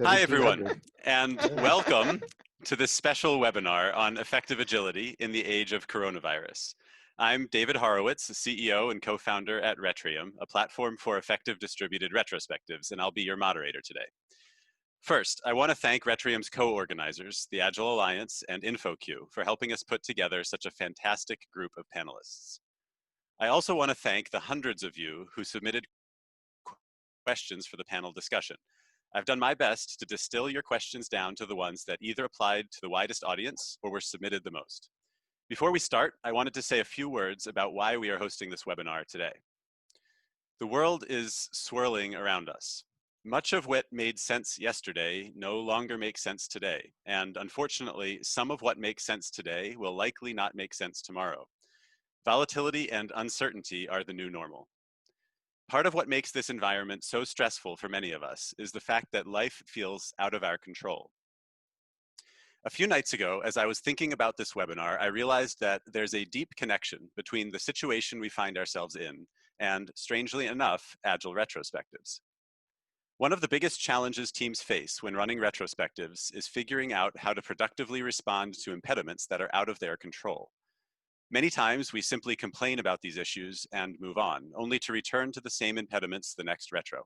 Hi, everyone, 1700. and Yeah. welcome to this special webinar on effective agility in the age of coronavirus. I'm David Horowitz, CEO and co-founder at Retrium, a platform for effective distributed retrospectives, and I'll be your moderator today. First, I want to thank Retrium's co-organizers, the Agile Alliance and InfoQ, for helping us put together such a fantastic group of panelists. I also want to thank the hundreds of you who submitted questions for the panel discussion. I've done my best to distill your questions down to the ones that either applied to the widest audience or were submitted the most. Before we start, I wanted to say a few words about why we are hosting this webinar today. The world is swirling around us. Much of what made sense yesterday no longer makes sense today, and unfortunately, some of what makes sense today will likely not make sense tomorrow. Volatility and uncertainty are the new normal. Part of what makes this environment so stressful for many of us is the fact that life feels out of our control. A few nights ago, as I was thinking about this webinar, I realized that there's a deep connection between the situation we find ourselves in and, strangely enough, Agile retrospectives. One of the biggest challenges teams face when running retrospectives is figuring out how to productively respond to impediments that are out of their control. Many times we simply complain about these issues and move on, only to return to the same impediments the next retro.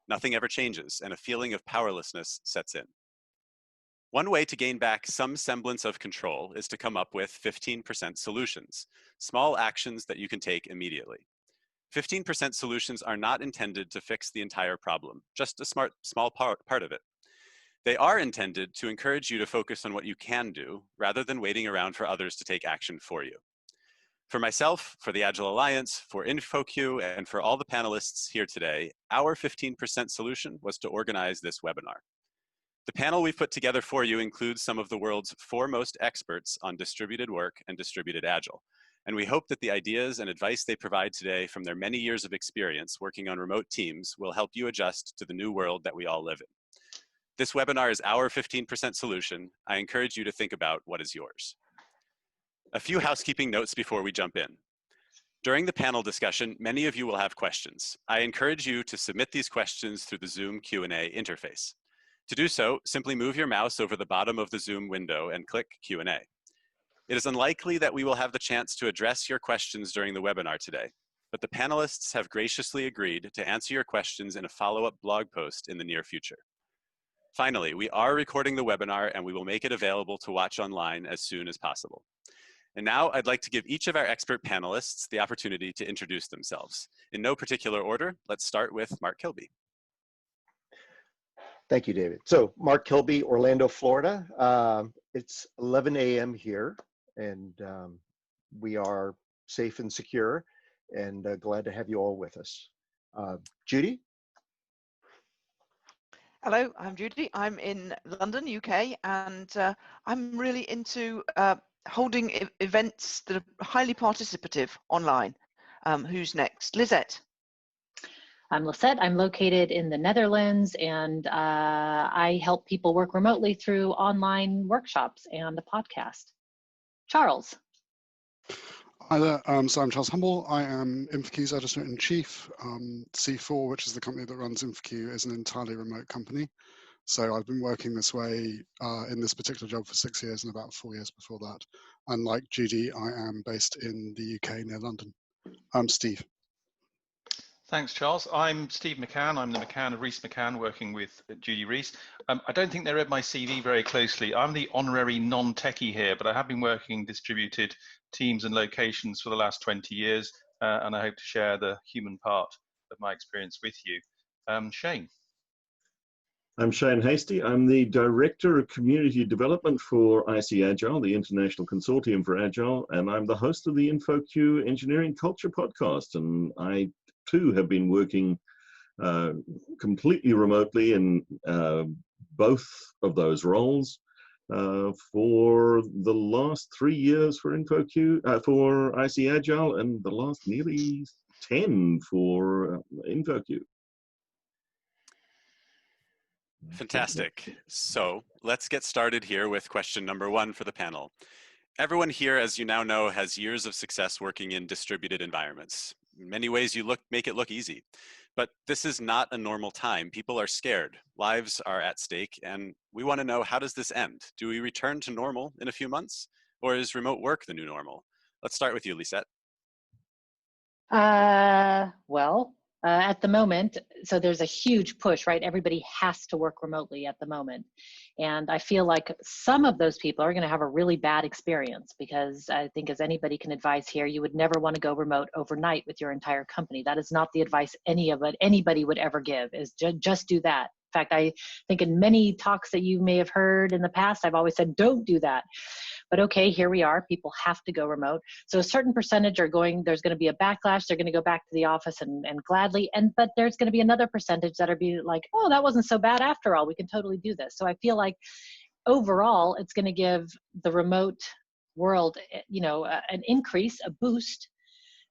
Nothing ever changes, and a feeling of powerlessness sets in. One way to gain back some semblance of control is to come up with 15% solutions, small actions that you can take immediately. 15% solutions are not intended to fix the entire problem, just a small part of it. They are intended to encourage you to focus on what you can do, rather than waiting around for others to take action for you. For myself, for the Agile Alliance, for InfoQ, and for all the panelists here today, our 15% solution was to organize this webinar. The panel we've put together for you includes some of the world's foremost experts on distributed work and distributed Agile, and we hope that the ideas and advice they provide today from their many years of experience working on remote teams will help you adjust to the new world that we all live in. This webinar is our 15% solution. I encourage you to think about what is yours. A few housekeeping notes before we jump in. During the panel discussion, many of you will have questions. I encourage you to submit these questions through the Zoom Q&A interface. To do so, simply move your mouse over the bottom of the Zoom window and click Q&A. It is unlikely that we will have the chance to address your questions during the webinar today, but the panelists have graciously agreed to answer your questions in a follow-up blog post in the near future. Finally, we are recording the webinar and we will make it available to watch online as soon as possible. And now I'd like to give each of our expert panelists the opportunity to introduce themselves. In no particular order, let's start with Mark Kilby. Thank you, David. So Mark Kilby, Orlando, Florida. It's 11 a.m. here, and we are safe and secure, and glad to have you all with us. Judy? Hello, I'm Judy. I'm in London, UK, and I'm really into holding events that are highly participative online. Who's next? Lisette. I'm Lisette. I'm located in the Netherlands, and I help people work remotely through online workshops and a podcast. Charles. Hi there. So I'm Charles Humble. I am InfoQ's Editor-in-Chief. C4, which is the company that runs InfoQ, is an entirely remote company. So I've been working this way in this particular job for 6 years and about 4 years before that. And like Judy, I am based in the UK near London. I'm Steve. Thanks, Charles. I'm Steve McCann. I'm the McCann of Rees McCann, working with Judy Rees. I don't think they read my CV very closely. I'm the honorary non-techie here, but I have been working distributed teams and locations for the last 20 years, and I hope to share the human part of my experience with you. Shane. I'm Shane Hasty. I'm the Director of Community Development for IC Agile, the International Consortium for Agile, and I'm the host of the InfoQ Engineering Culture podcast. And I, too, have been working completely remotely in both of those roles for the last 3 years for InfoQ, for IC Agile, and the last nearly 10 for InfoQ. Fantastic. So let's get started here with question number 1 for the panel. Everyone here, as you now know, has years of success working in distributed environments. In many ways, you make it look easy. But this is not a normal time. People are scared. Lives are at stake. And we want to know, how does this end? Do we return to normal in a few months? Or is remote work the new normal? Let's start with you, Lisette. Well, at the moment, so there's a huge push, right? Everybody has to work remotely at the moment. And I feel like some of those people are going to have a really bad experience, because I think, as anybody can advise here, you would never want to go remote overnight with your entire company. That is not the advice anybody would ever give, is just do that. In fact, I think in many talks that you may have heard in the past, I've always said, don't do that. But okay, here we are. People have to go remote. So a certain percentage are going, there's going to be a backlash. They're going to go back to the office and gladly. But there's going to be another percentage that are be like, oh, that wasn't so bad after all. We can totally do this. So I feel like overall, it's going to give the remote world, an increase, a boost.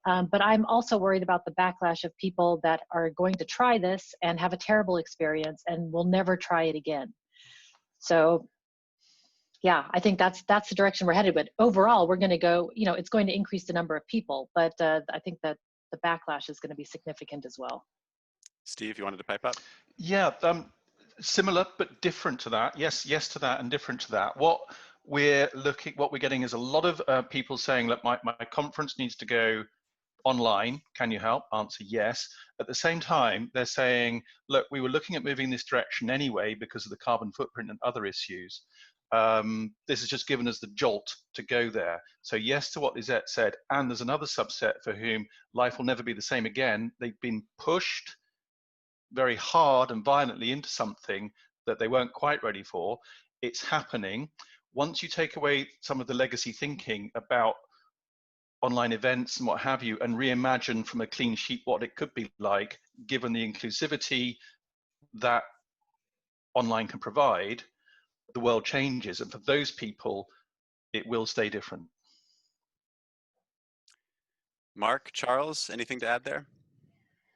But I'm also worried about the backlash of people that are going to try this and have a terrible experience and will never try it again. So yeah, I think that's the direction we're headed. But overall, we're going to go, it's going to increase the number of people, but I think that the backlash is going to be significant as well. Steve, you wanted to pipe up? Yeah, similar but different to that. Yes to that and different to that. What we're getting is a lot of people saying, look, my conference needs to go online. Can you help? Answer yes. At the same time, they're saying, look, we were looking at moving this direction anyway because of the carbon footprint and other issues. This has just given us the jolt to go there. So yes to what Lisette said, and there's another subset for whom life will never be the same again. They've been pushed very hard and violently into something that they weren't quite ready for. It's happening. Once you take away some of the legacy thinking about online events and what have you, and reimagine from a clean sheet what it could be like, given the inclusivity that online can provide, the world changes. And for those people, it will stay different. Mark, Charles, anything to add there?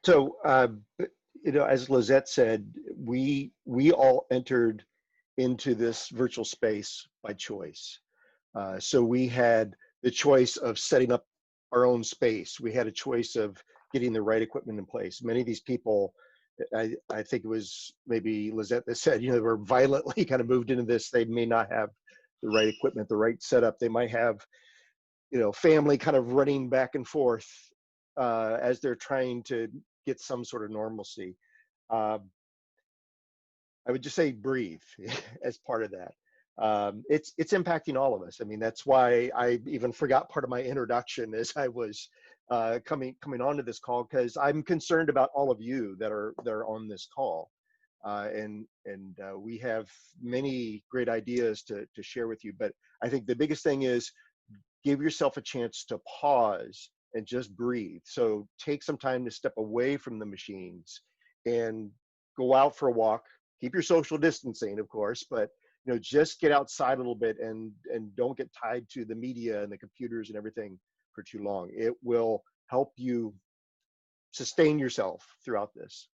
So, as Lizette said, we all entered into this virtual space by choice. So we had the choice of setting up our own space. We had a choice of getting the right equipment in place. Many of these people, I think it was maybe Lizette that said, they were violently kind of moved into this. They may not have the right equipment, the right setup. They might have, family kind of running back and forth as they're trying to get some sort of normalcy. I would just say breathe as part of that. It's impacting all of us. I mean, that's why I even forgot part of my introduction as I was coming onto this call, because I'm concerned about all of you that are on this call, and we have many great ideas to share with you. But I think the biggest thing is give yourself a chance to pause and just breathe. So take some time to step away from the machines and go out for a walk. Keep your social distancing, of course, but just get outside a little bit and don't get tied to the media and the computers and everything for too long. It will help you sustain yourself throughout this.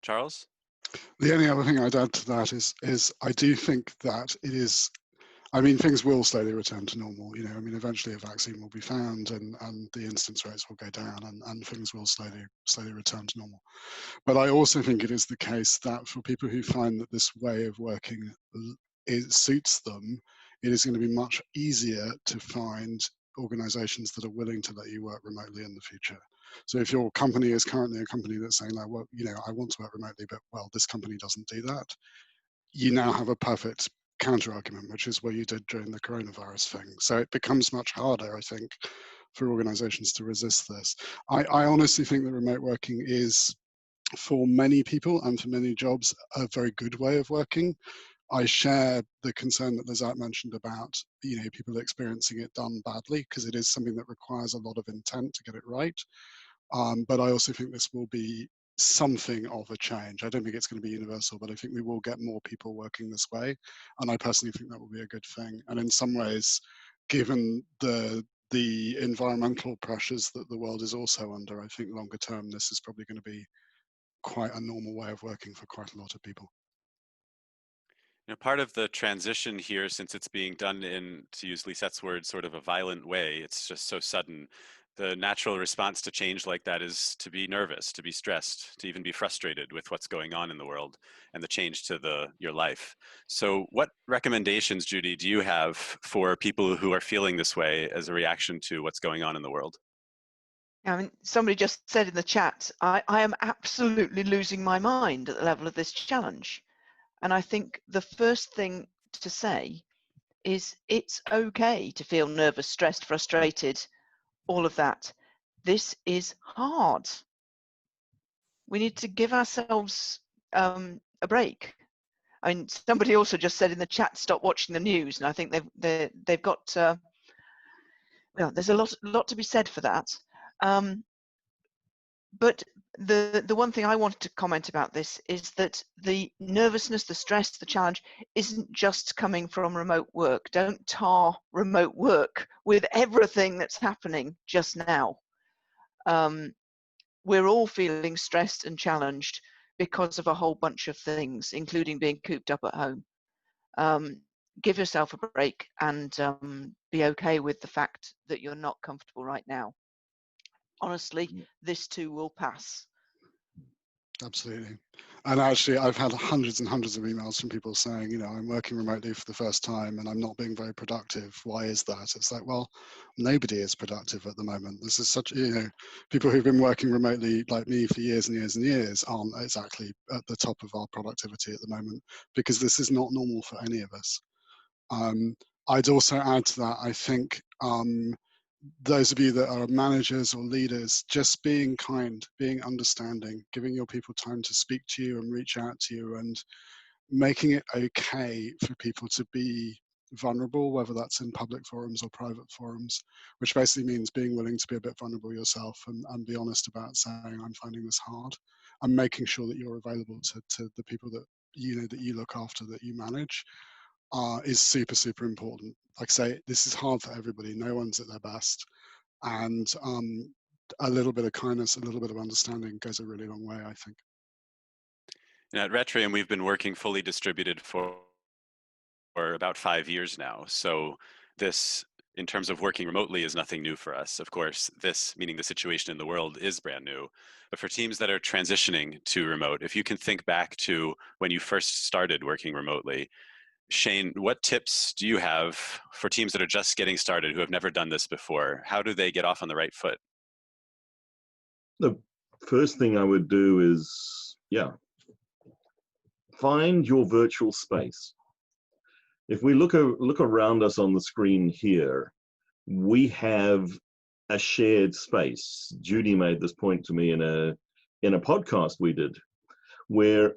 Charles? The only other thing I'd add to that is I do think that it is, things will slowly return to normal. Eventually a vaccine will be found and the incidence rates will go down and things will slowly return to normal. But I also think it is the case that for people who find that this way of working suits them, it is going to be much easier to find organizations that are willing to let you work remotely in the future. So if your company is currently a company that's saying, like, well, I want to work remotely, but this company doesn't do that, you now have a perfect counter argument, which is what you did during the coronavirus thing. So it becomes much harder, I think, for organizations to resist this. I honestly think that remote working is, for many people and for many jobs, a very good way of working. I share the concern that Lizette mentioned about, people experiencing it done badly, because it is something that requires a lot of intent to get it right. But I also think this will be something of a change. I don't think it's going to be universal, but I think we will get more people working this way. And I personally think that will be a good thing. And in some ways, given the environmental pressures that the world is also under, I think longer term, this is probably going to be quite a normal way of working for quite a lot of people. Part of the transition here, since it's being done in, to use Lisette's words, sort of a violent way, it's just so sudden. The natural response to change like that is to be nervous, to be stressed, to even be frustrated with what's going on in the world and the change to your life. So what recommendations, Judy, do you have for people who are feeling this way as a reaction to what's going on in the world? I mean, somebody just said in the chat, I am absolutely losing my mind at the level of this challenge. And I think the first thing to say is it's okay to feel nervous, stressed, frustrated, all of that. This is hard. We need to give ourselves a break. I mean, somebody also just said in the chat, stop watching the news, and I think they've got well, there's a lot to be said for that. But the one thing I wanted to comment about this is that the nervousness, the stress, the challenge isn't just coming from remote work. Don't tar remote work with everything that's happening just now. We're all feeling stressed and challenged because of a whole bunch of things, including being cooped up at home. Give yourself a break and be okay with the fact that you're not comfortable right now. Honestly, this too will pass. Absolutely. And actually, I've had hundreds and hundreds of emails from people saying, you know, I'm working remotely for the first time and I'm not being very productive. Why is that? It's like, well, nobody is productive at the moment. This is such, you know, people who've been working remotely like me for years and years and years aren't exactly at the top of our productivity at the moment, because this is not normal for any of us. I'd also add to that, I think, those of you that are managers or leaders, just being kind, being understanding, giving your people time to speak to you and reach out to you, and making it okay for people to be vulnerable, whether that's in public forums or private forums, which basically means being willing to be a bit vulnerable yourself and be honest about saying, I'm finding this hard, and making sure that you're available to the people that you know that you look after, that you manage, is super, super important. Like I say, this is hard for everybody. No one's at their best. And a little bit of kindness, a little bit of understanding goes a really long way, I think. At Retrium, we've been working fully distributed for about 5 years now. So this, in terms of working remotely, is nothing new for us. Of course, this, meaning the situation in the world, is brand new. But for teams that are transitioning to remote, if you can think back to when you first started working remotely, Shane, what tips do you have for teams that are just getting started, who have never done this before? How do they get off on the right foot? The first thing I would do is, find your virtual space. If we look around us on the screen here, we have a shared space. Judy made this point to me in a podcast we did, where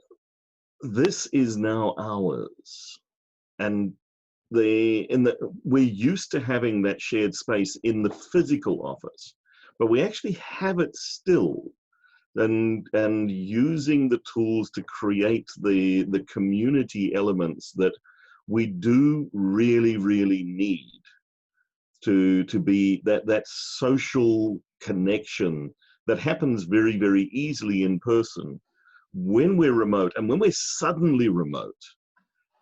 this is now ours. And we're used to having that shared space in the physical office, but we actually have it still, and using the tools to create the community elements that we do really, really need to be that social connection that happens very, very easily in person. When we're remote, and when we're suddenly remote,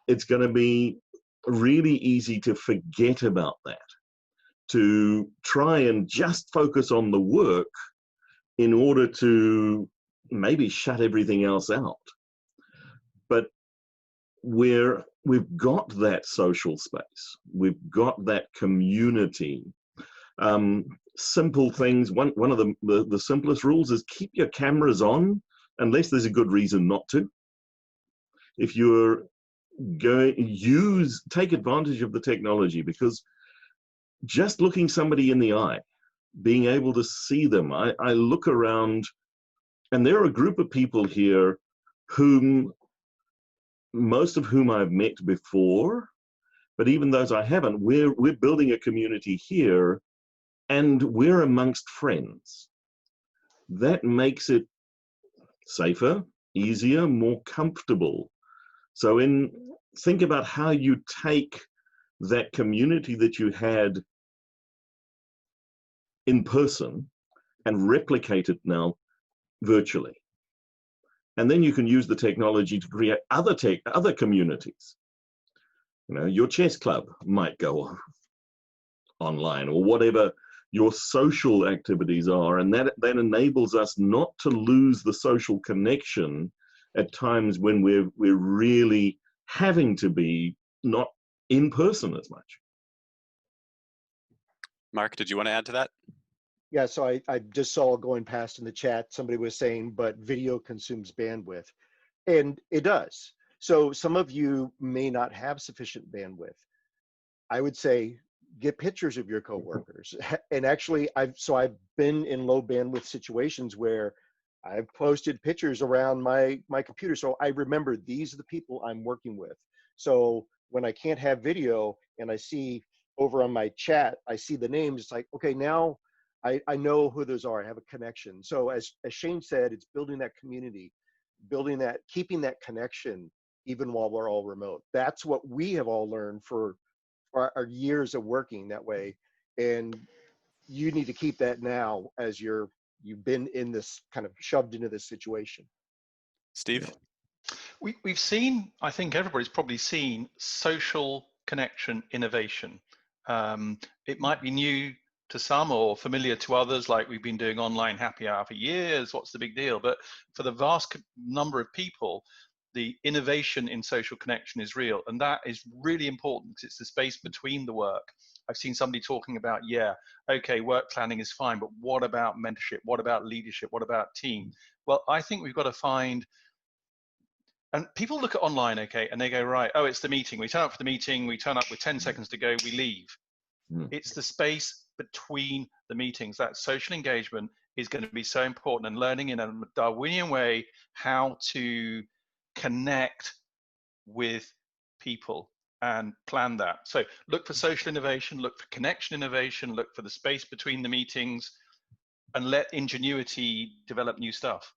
it's going to be really easy to forget about that, to try and just focus on the work in order to maybe shut everything else out. But we've got that social space, we've got that community. Simple things. One of the simplest rules is keep your cameras on unless there's a good reason not to. If you're take advantage of the technology, because just looking somebody in the eye, being able to see them, I look around and there are a group of people here most of whom I've met before, but even those I haven't, we're building a community here and we're amongst friends. That makes it safer, easier, more comfortable. So think about how you take that community that you had in person and replicate it now virtually. And then you can use the technology to create other communities. You know, your chess club might go online, or whatever your social activities are, and that enables us not to lose the social connection at times when we're really having to be not in person as much. Mark, did you want to add to that? Yeah, so I just saw going past in the chat, somebody was saying, but video consumes bandwidth. And it does. So some of you may not have sufficient bandwidth. I would say get pictures of your coworkers. And actually, I've been in low bandwidth situations where I've posted pictures around my computer. So I remember these are the people I'm working with. So when I can't have video and I see over on my chat, I see the names, it's like, okay, now I know who those are. I have a connection. So as Shane said, it's building that community, building that, keeping that connection, even while we're all remote. That's what we have all learned for our years of working that way. And you need to keep that now as you've been in this kind of shoved into this situation. Steve? We've seen, I think everybody's probably seen social connection innovation. It might be new to some or familiar to others, like we've been doing online happy hour for years, what's the big deal? But for the vast number of people, the innovation in social connection is real. And that is really important because it's the space between the work. I've seen somebody talking about, yeah, okay, work planning is fine, but what about mentorship? What about leadership? What about team? Well, I think we've got to find, and people look at online, okay, and they go, right, oh, it's the meeting. We turn up for the meeting, we turn up with 10 seconds to go, we leave. It's the space between the meetings. That social engagement is going to be so important, and learning in a Darwinian way how to connect with people and plan that. So look for social innovation, look for connection innovation, look for the space between the meetings, and let ingenuity develop new stuff.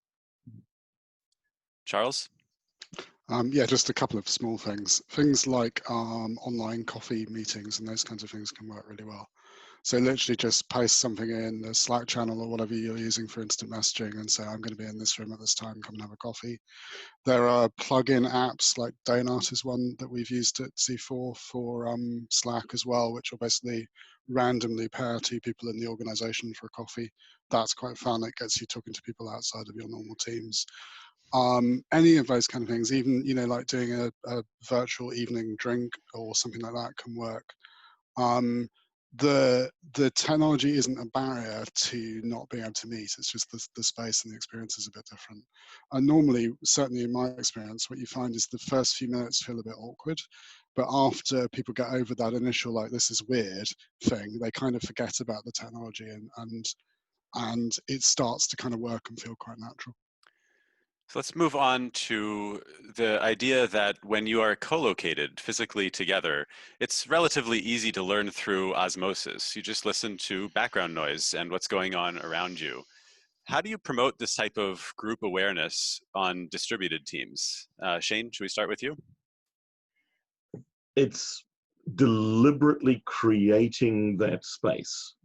Charles? Yeah, just a couple of small things. Things like online coffee meetings and those kinds of things can work really well. So literally just post something in the Slack channel or whatever you're using for instant messaging and say, I'm going to be in this room at this time, come and have a coffee. There are plug-in apps like Donut is one that we've used at C4 for Slack as well, which will basically randomly pair two people in the organization for a coffee. That's quite fun. It gets you talking to people outside of your normal teams. Any of those kind of things, even, you know, like doing a virtual evening drink or something like that can work. The technology isn't a barrier to not being able to meet. It's just the space and the experience is a bit different. And normally, certainly in my experience, what you find is the first few minutes feel a bit awkward, but after people get over that initial, like, this is weird thing, they kind of forget about the technology and it starts to kind of work and feel quite natural. So let's move on to the idea that when you are co-located physically together, it's relatively easy to learn through osmosis. You just listen to background noise and what's going on around you. How do you promote this type of group awareness on distributed teams? Shane, should we start with you? It's deliberately creating that space.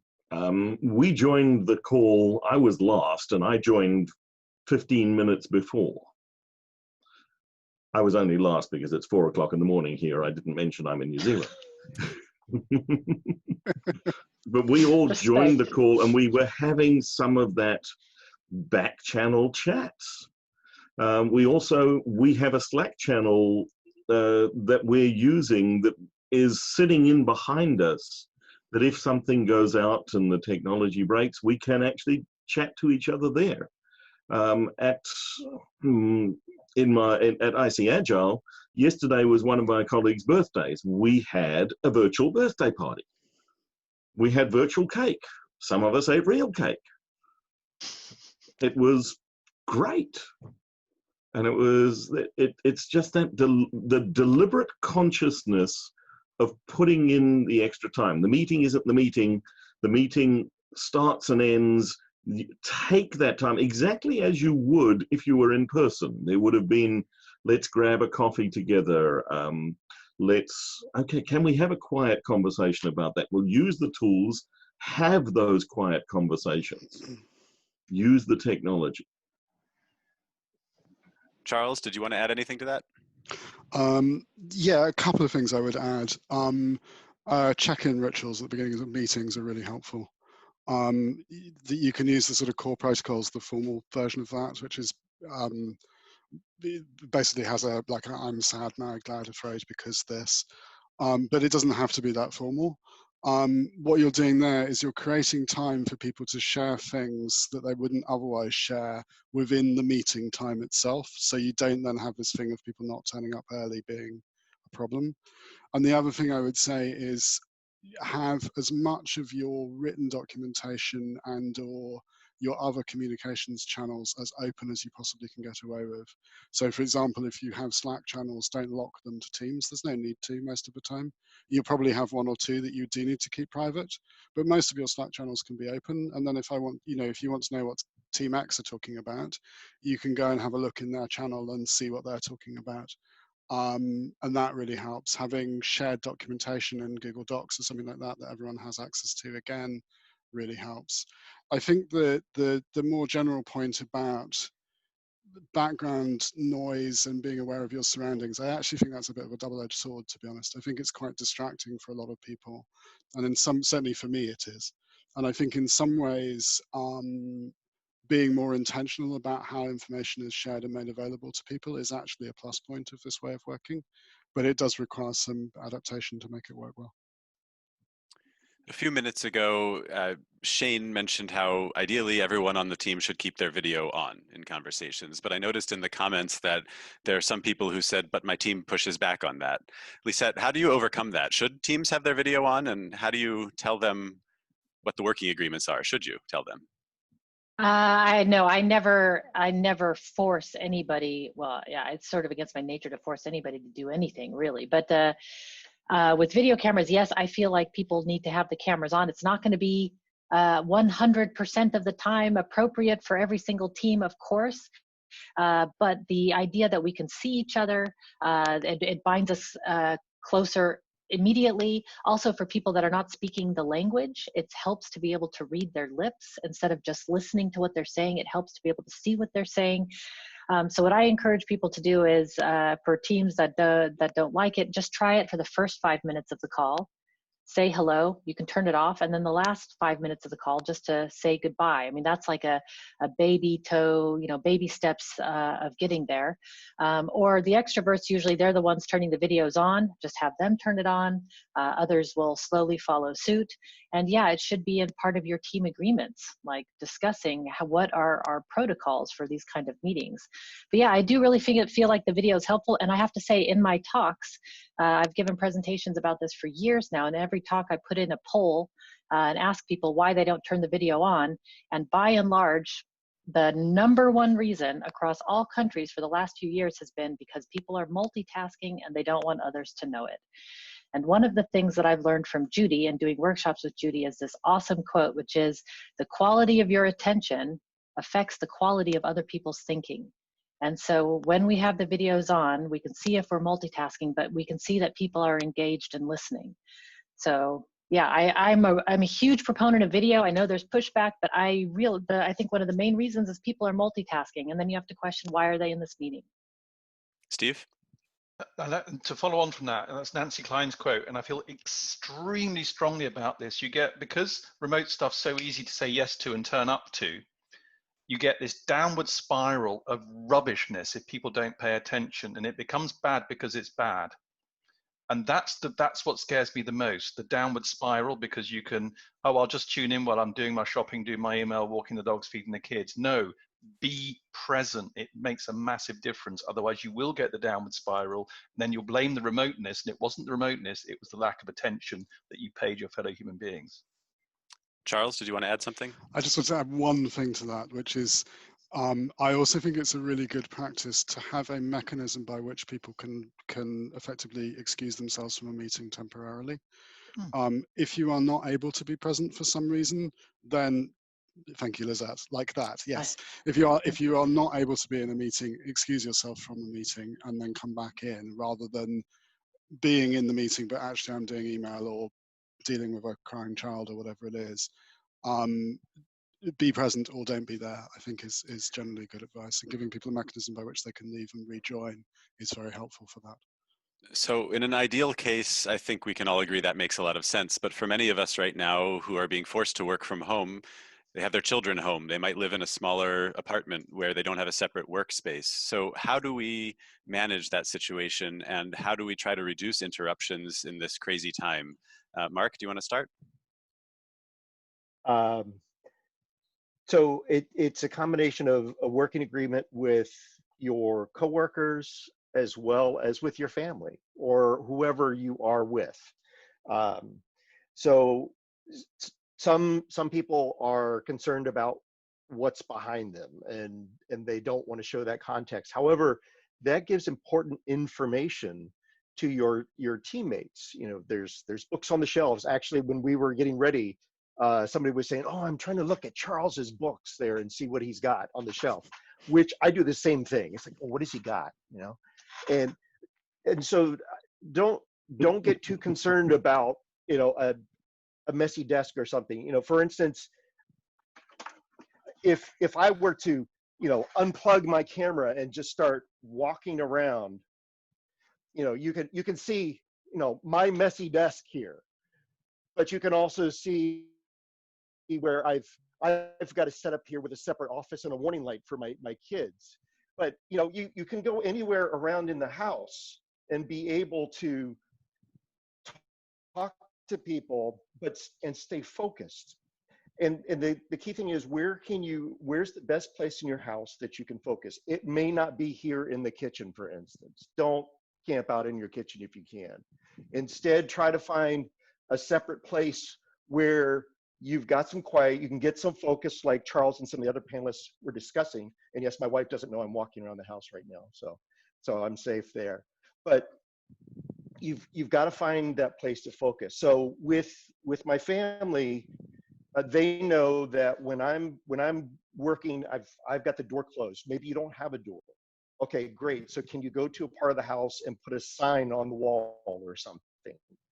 We joined the call, I was last, and I joined 15 minutes before. I was only last because it's 4 o'clock in the morning here. I didn't mention I'm in New Zealand. But we all joined the call and we were having some of that back channel chats. We have a Slack channel that we're using that is sitting in behind us, that if something goes out and the technology breaks, we can actually chat to each other there. At IC Agile, yesterday was one of my colleagues' birthdays. We had a virtual birthday party. We had virtual cake. Some of us ate real cake. It was great. And it's just that the deliberate consciousness of putting in the extra time. The meeting isn't the meeting. The meeting starts and ends. Take that time exactly as you would if you were in person. There would have been, let's grab a coffee together. Okay, can we have a quiet conversation about that? We'll use the tools, have those quiet conversations, use the technology. Charles, did you want to add anything to that? Yeah, a couple of things I would add. Check-in rituals at the beginning of meetings are really helpful. that you can use the sort of core protocols, the formal version of that, which is basically has a like a I'm sad now, glad, afraid because this, but it doesn't have to be that formal. What you're doing there is you're creating time for people to share things that they wouldn't otherwise share within the meeting time itself. So you don't then have this thing of people not turning up early being a problem. And the other thing I would say is have as much of your written documentation and or your other communications channels as open as you possibly can get away with. So for example, if you have Slack channels, don't lock them to Teams. There's no need to most of the time. You'll probably have one or two that you do need to keep private, but most of your Slack channels can be open. And then if I want, if you want to know what Team X are talking about, you can go and have a look in their channel and see what they're talking about. And that really helps. Having shared documentation in Google Docs or something like that that everyone has access to, again, really helps. I think that the more general point about background noise and being aware of your surroundings, I actually think that's a bit of a double-edged sword, to be honest. I think it's quite distracting for a lot of people, and in some, certainly for me, it is. And I think in some ways, being more intentional about how information is shared and made available to people is actually a plus point of this way of working, but it does require some adaptation to make it work well. A few minutes ago, Shane mentioned how ideally everyone on the team should keep their video on in conversations, but I noticed in the comments that there are some people who said, but my team pushes back on that. Lisette, how do you overcome that? Should teams have their video on, and how do you tell them what the working agreements are? Should you tell them? I never force anybody. Well, yeah, it's sort of against my nature to force anybody to do anything really. But with video cameras, yes, I feel like people need to have the cameras on. It's not going to be 100% of the time appropriate for every single team, of course. But the idea that we can see each other, it binds us closer immediately. Also, for people that are not speaking the language, it helps to be able to read their lips instead of just listening to what they're saying. It helps to be able to see what they're saying. So what I encourage people to do is, for teams that don't like it, just try it for the first 5 minutes of the call. Say hello, you can turn it off, and then the last 5 minutes of the call just to say goodbye. I mean, that's like a baby toe, baby steps of getting there. Or the extroverts, usually they're the ones turning the videos on, just have them turn it on. Others will slowly follow suit. And yeah, it should be in part of your team agreements, like discussing what are our protocols for these kind of meetings. But yeah, I do really feel like the video is helpful. And I have to say, in my talks, I've given presentations about this for years now, and every talk I put in a poll and ask people why they don't turn the video on. And by and large, the #1 reason across all countries for the last few years has been because people are multitasking and they don't want others to know it. And one of the things that I've learned from Judy and doing workshops with Judy is this awesome quote, which is, the quality of your attention affects the quality of other people's thinking. And so when we have the videos on, we can see if we're multitasking, but we can see that people are engaged and listening. So yeah, I'm a huge proponent of video. I know there's pushback, but I think one of the main reasons is people are multitasking, and then you have to question, why are they in this meeting? Steve? To follow on from that, and that's Nancy Klein's quote, and I feel extremely strongly about this. Because remote stuff's so easy to say yes to and turn up to, you get this downward spiral of rubbishness if people don't pay attention, and it becomes bad because it's bad. And that's what scares me the most, the downward spiral, because you can, I'll just tune in while I'm doing my shopping, doing my email, walking the dogs, feeding the kids. No, be present. It makes a massive difference. Otherwise, you will get the downward spiral. And then you'll blame the remoteness, and it wasn't the remoteness, it was the lack of attention that you paid your fellow human beings. Charles, did you want to add something? I just want to add one thing to that, which is I also think it's a really good practice to have a mechanism by which people can effectively excuse themselves from a meeting temporarily. If you are not able to be present for some reason, then thank you, Lizette, like that, yes. If you are not able to be in a meeting, excuse yourself from a meeting and then come back in, rather than being in the meeting but actually I'm doing email or dealing with a crying child or whatever it is. Be present or don't be there, I think is generally good advice, and giving people a mechanism by which they can leave and rejoin is very helpful for that. So in an ideal case, I think we can all agree that makes a lot of sense. But for many of us right now who are being forced to work from home, they have their children home. They might live in a smaller apartment where they don't have a separate workspace. So how do we manage that situation, and how do we try to reduce interruptions in this crazy time? Mark, do you want to start? Um, so it's a combination of a working agreement with your coworkers as well as with your family or whoever you are with. Um, so some people are concerned about what's behind them and they don't want to show that context. However, that gives important information to your teammates. You know, there's books on the shelves. Actually, when we were getting ready, somebody was saying, "Oh, I'm trying to look at Charles's books there and see what he's got on the shelf," which I do the same thing. It's like, "Oh, what has he got?" You know, and so don't don't get too concerned about a messy desk or something. You know, for instance, if I were to unplug my camera and just start walking around, you can see my messy desk here, but you can also see where I've got to set up here with a separate office and a warning light for my kids. But you can go anywhere around in the house and be able to talk to people and stay focused. And the key thing is, where's the best place in your house that you can focus? It may not be here in the kitchen, for instance. Don't camp out in your kitchen if you can. Instead, try to find a separate place where you've got some quiet, you can get some focus, like Charles and some of the other panelists were discussing. And yes, my wife doesn't know I'm walking around the house right now, so I'm safe there. But you've got to find that place to focus. So with my family, they know that when I'm working, I've got the door closed. Maybe you don't have a door. Okay, great. So can you go to a part of the house and put a sign on the wall or something?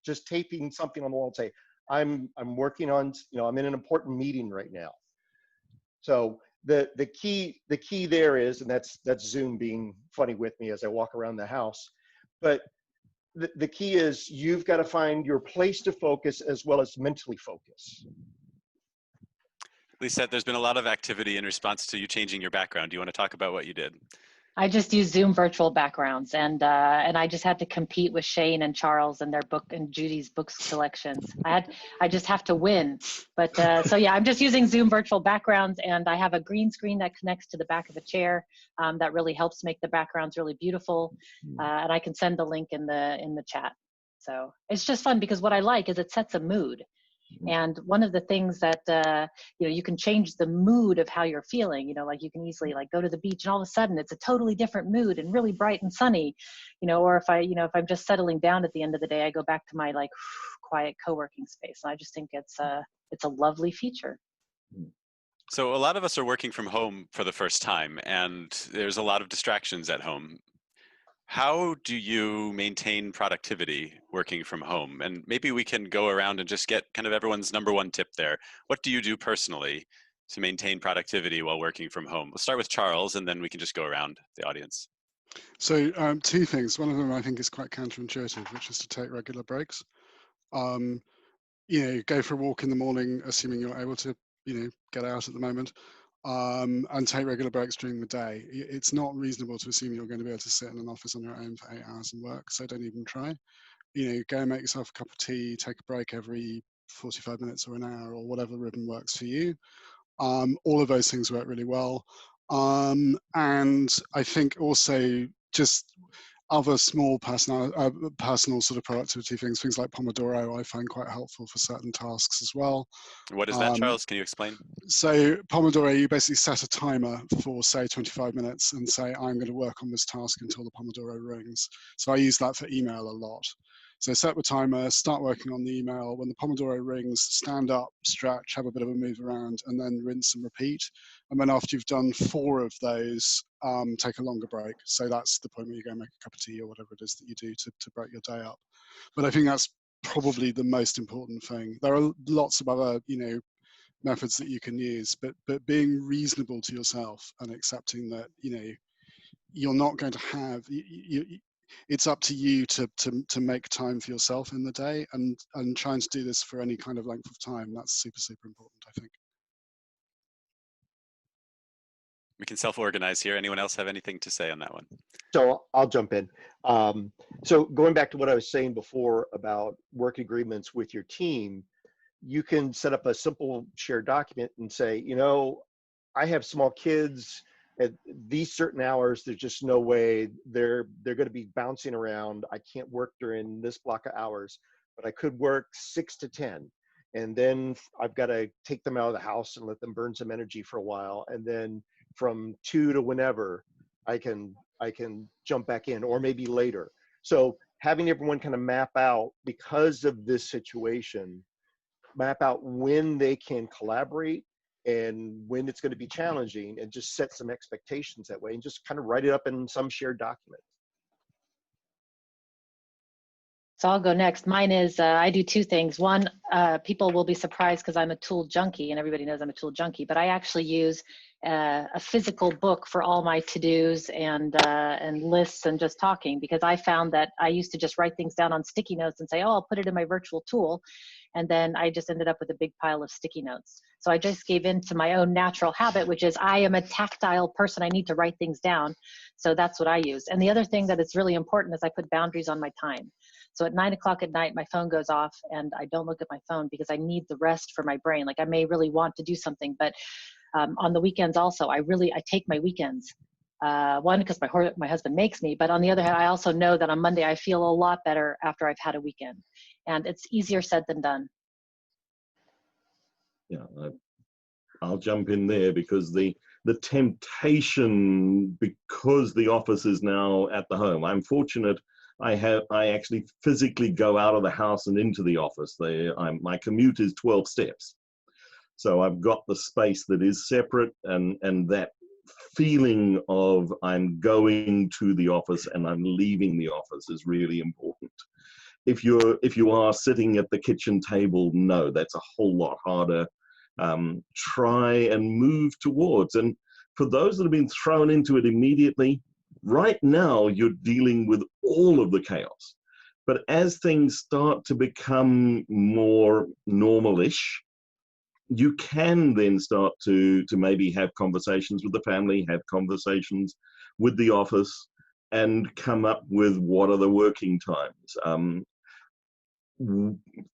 Just taping something on the wall and say, I'm working on, I'm in an important meeting right now. So the key there is, and that's Zoom being funny with me as I walk around the house, but the key is you've got to find your place to focus as well as mentally focus. Lisette, there's been a lot of activity in response to you changing your background. Do you want to talk about what you did? I just use Zoom virtual backgrounds, and I just had to compete with Shane and Charles and their book and Judy's books collections. I just have to win. But so yeah, I'm just using Zoom virtual backgrounds, and I have a green screen that connects to the back of a chair that really helps make the backgrounds really beautiful. And I can send the link in the chat. So it's just fun because what I like is it sets a mood. And one of the things that you can change the mood of how you're feeling. Like you can easily like go to the beach and all of a sudden it's a totally different mood and really bright and sunny. Or if I'm just settling down at the end of the day, I go back to my like quiet co-working space. And I just think it's a lovely feature. So a lot of us are working from home for the first time, and there's a lot of distractions at home. How do you maintain productivity working from home? And maybe we can go around and just get kind of everyone's number one tip there. What do you do personally to maintain productivity while working from home? We'll start with Charles, and then we can just go around the audience. So two things. One of them I think is quite counterintuitive, which is to take regular breaks. Go for a walk in the morning, assuming you're able to, get out at the moment. And take regular breaks during the day. It's not reasonable to assume you're going to be able to sit in an office on your own for 8 hours and work, so don't even try. Go and make yourself a cup of tea, take a break every 45 minutes or an hour or whatever rhythm works for you. All of those things work really well. And I think also just other small personal sort of productivity things like Pomodoro, I find quite helpful for certain tasks as well. What is that, Charles? Can you explain? So Pomodoro, you basically set a timer for say 25 minutes and say, I'm going to work on this task until the Pomodoro rings. So I use that for email a lot. So set the timer, start working on the email. When the Pomodoro rings, stand up, stretch, have a bit of a move around, and then rinse and repeat. And then after you've done 4 of those, take a longer break. So that's the point where you go make a cup of tea or whatever it is that you do to break your day up. But I think that's probably the most important thing. There are lots of other, methods that you can use, but being reasonable to yourself and accepting that, you're not going to have, it's up to you to make time for yourself in the day, and trying to do this for any kind of length of time. That's super, super important, I think. We can self-organize here. Anyone else have anything to say on that one? So I'll jump in. So going back to what I was saying before about work agreements with your team, you can set up a simple shared document and say, you know, I have small kids at these certain hours. There's just no way they're going to be bouncing around. I can't work during this block of hours, but I could work 6 to 10. And then I've got to take them out of the house and let them burn some energy for a while. And then from 2 to whenever I can jump back in, or maybe later. So having everyone kind of map out, because of this situation, map out when they can collaborate and when it's going to be challenging, and just set some expectations that way, and just kind of write it up in some shared document. So I'll go next. Mine is, I do two things. One, people will be surprised because I'm a tool junkie, and everybody knows I'm a tool junkie, but I actually use a physical book for all my to-dos and lists and just talking, because I found that I used to just write things down on sticky notes and say, oh, I'll put it in my virtual tool. And then I just ended up with a big pile of sticky notes. So I just gave in to my own natural habit, which is I am a tactile person. I need to write things down. So that's what I use. And the other thing that is really important is I put boundaries on my time. So at 9 o'clock at night, my phone goes off and I don't look at my phone because I need the rest for my brain. Like I may really want to do something, but on the weekends also, I take my weekends. One, because my husband makes me, but on the other hand, I also know that on Monday I feel a lot better after I've had a weekend, and it's easier said than done. Yeah, I'll jump in there, because the temptation, because the office is now at the home. I'm fortunate. I actually physically go out of the house and into the office. My commute is 12 steps. So I've got the space that is separate, and that feeling of I'm going to the office and I'm leaving the office is really important. If you are sitting at the kitchen table, no, that's a whole lot harder. Try and move towards. And for those that have been thrown into it immediately, right now you're dealing with all of the chaos. But as things start to become more normal-ish, you can then start to maybe have conversations with the family, have conversations with the office, and come up with what are the working times.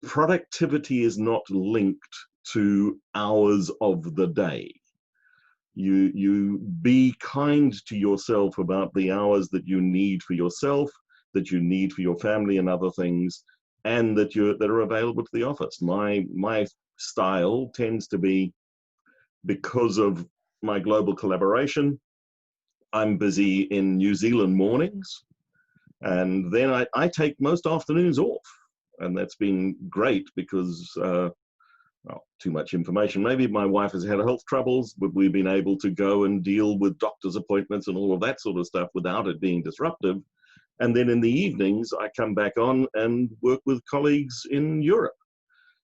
Productivity is not linked to hours of the day. You be kind to yourself about the hours that you need for yourself, that you need for your family and other things, and that are available to the office. My style tends to be, because of my global collaboration, I'm busy in New Zealand mornings, and then I take most afternoons off. And that's been great because, well, too much information. Maybe my wife has had health troubles, but we've been able to go and deal with doctor's appointments and all of that sort of stuff without it being disruptive. And then in the evenings, I come back on and work with colleagues in Europe.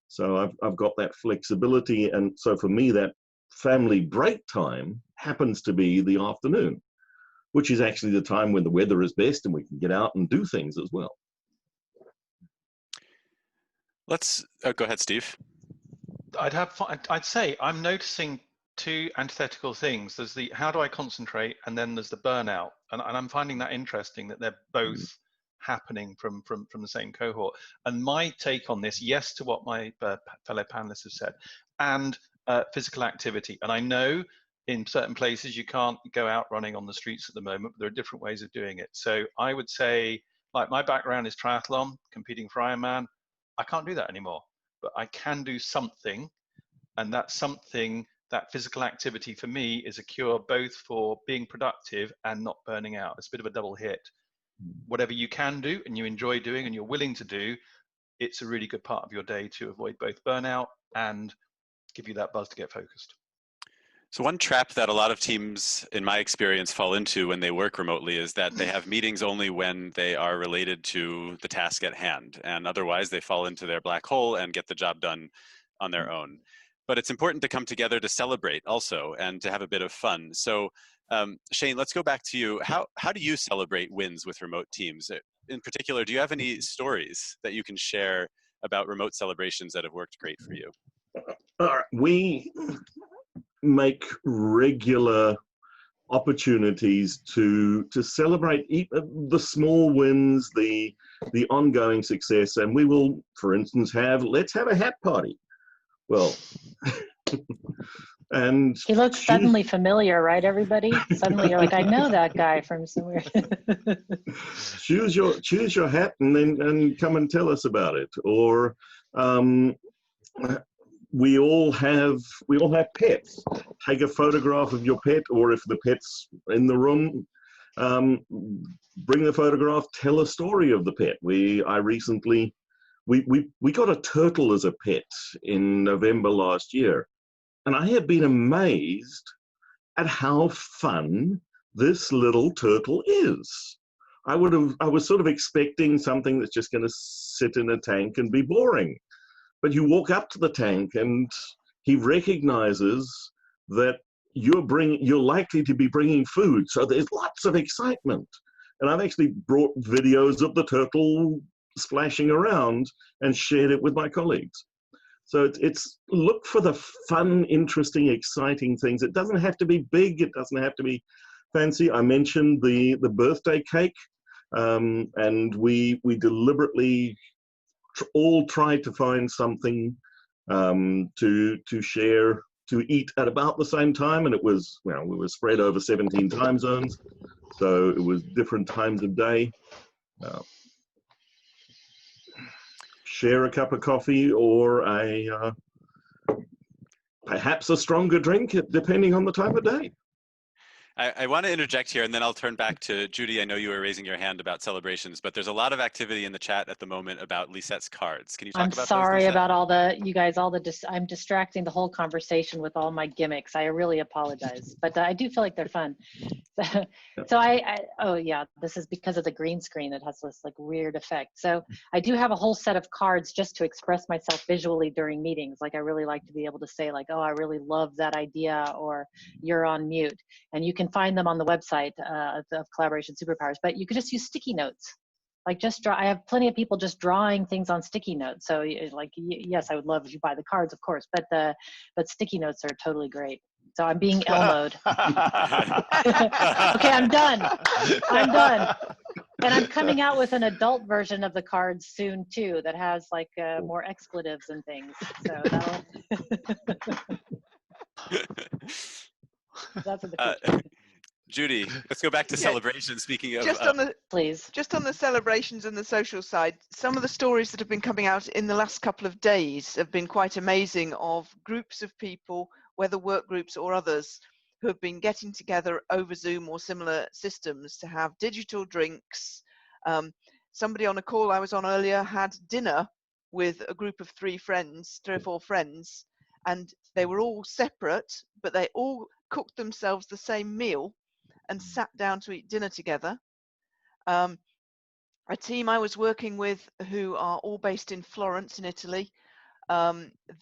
So I've got that flexibility. And so for me, that family break time happens to be the afternoon, which is actually the time when the weather is best and we can get out and do things as well. Let's go ahead, Steve. I'd say I'm noticing two antithetical things. There's the how do I concentrate, and then there's the burnout. And I'm finding that interesting that they're both happening from the same cohort. And my take on this, yes, to what my fellow panelists have said, and physical activity. And I know in certain places you can't go out running on the streets at the moment, but there are different ways of doing it. So I would say, like, my background is triathlon, competing for Ironman. I can't do that anymore, but I can do something, and that something, that physical activity for me is a cure both for being productive and not burning out. It's a bit of a double hit. Whatever you can do and you enjoy doing and you're willing to do, it's a really good part of your day to avoid both burnout and give you that buzz to get focused. So one trap that a lot of teams, in my experience, fall into when they work remotely is that they have meetings only when they are related to the task at hand. And otherwise, they fall into their black hole and get the job done on their own. But it's important to come together to celebrate also and to have a bit of fun. So Shane, let's go back to you. How do you celebrate wins with remote teams? In particular, do you have any stories that you can share about remote celebrations that have worked great for you? We make regular opportunities to celebrate the small wins, the ongoing success, and we will, for instance, let's have a hat party. Well, and He looks suddenly familiar, right, everybody? Suddenly you're like, I know that guy from somewhere. choose your hat and come and tell us about it. Or we all have pets. Take a photograph of your pet, or if the pet's in the room, bring the photograph. Tell a story of the pet. I recently we got a turtle as a pet in November last year, and I have been amazed at how fun this little turtle is. I was sort of expecting something that's just going to sit in a tank and be boring. But you walk up to the tank and he recognizes that you're likely to be bringing food. So there's lots of excitement. And I've actually brought videos of the turtle splashing around and shared it with my colleagues. So it's look for the fun, interesting, exciting things. It doesn't have to be big. It doesn't have to be fancy. I mentioned the birthday cake, and we deliberately all tried to find something to share, to eat at about the same time, and we were spread over 17 time zones, so it was different times of day. Share a cup of coffee or perhaps a stronger drink, depending on the time of day. I want to interject here, and then I'll turn back to Judy. I know you were raising your hand about celebrations, but there's a lot of activity in the chat at the moment about Lisette's cards. Can you talk about those? I'm sorry about I'm distracting the whole conversation with all my gimmicks. I really apologize, but I do feel like they're fun. So oh yeah, this is because of the green screen. It has this like weird effect. So I do have a whole set of cards just to express myself visually during meetings. Like I really like to be able to say like, oh, I really love that idea, or you're on mute. And you can find them on the website of Collaboration Superpowers, but you could just use sticky notes. Like just draw. I have plenty of people just drawing things on sticky notes. So like, yes, I would love if you buy the cards, of course, but sticky notes are totally great. So I'm being Elmo'd. Okay, I'm done. I'm done. And I'm coming out with an adult version of the cards soon too, that has like more expletives and things. So that's in the future. Judy, let's go back to celebrations. Speaking of, please. Just on the celebrations and the social side, some of the stories that have been coming out in the last couple of days have been quite amazing, of groups of people, whether work groups or others, who have been getting together over Zoom or similar systems to have digital drinks. Somebody on a call I was on earlier had dinner with a group of 3 or 4 friends, and they were all separate, but they all cooked themselves the same meal and sat down to eat dinner together. A team I was working with, who are all based in Florence in Italy,